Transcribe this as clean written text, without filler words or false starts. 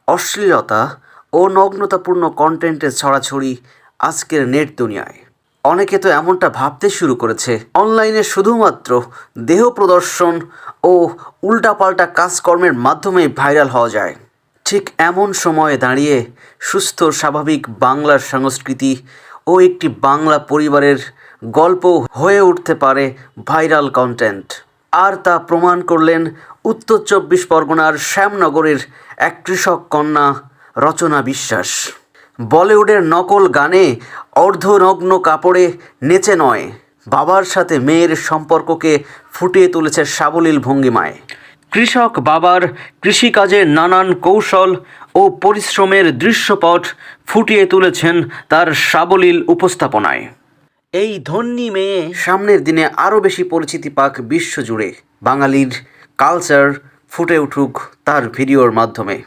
অশ্লীলতা ও নগ্নতাপূর্ণ কন্টেন্টের ছড়াছড়ি আজকের নেট দুনিয়ায়। অনেকে তো এমনটা ভাবতে শুরু করেছে অনলাইনে শুধুমাত্র দেহ প্রদর্শন ও উল্টাপাল্টা কাজকর্মের মাধ্যমেই ভাইরাল হওয়া যায়। ঠিক এমন সময়ে দাঁড়িয়ে সুস্থ স্বাভাবিক বাংলার সংস্কৃতি ও একটি বাংলা পরিবারের গল্প হয়ে উঠতে পারে ভাইরাল কন্টেন্ট। আর তা প্রমাণ করলেন উত্তর ২৪ পরগনার শ্যামনগরের এক কৃষক কন্যা রচনা বিশ্বাস। বলিউডের নকল গানে অর্ধনগ্ন কাপড়ে নেচে নয়, বাবার সাথে মেয়ের সম্পর্ককে ফুটিয়ে তুলেছে সাবলীল ভঙ্গিমায়। কৃষক বাবার কৃষিকাজের নানান কৌশল ও পরিশ্রমের দৃশ্যপট ফুটিয়ে তুলেছেন তার সাবলীল উপস্থাপনায়। এই ধন্যী মেয়ে সামনের দিনে আরও বেশি পরিচিতি পাক বিশ্বজুড়ে। বাঙালির কালচার ফুটে উঠুক তার ভিডিওর মাধ্যমে।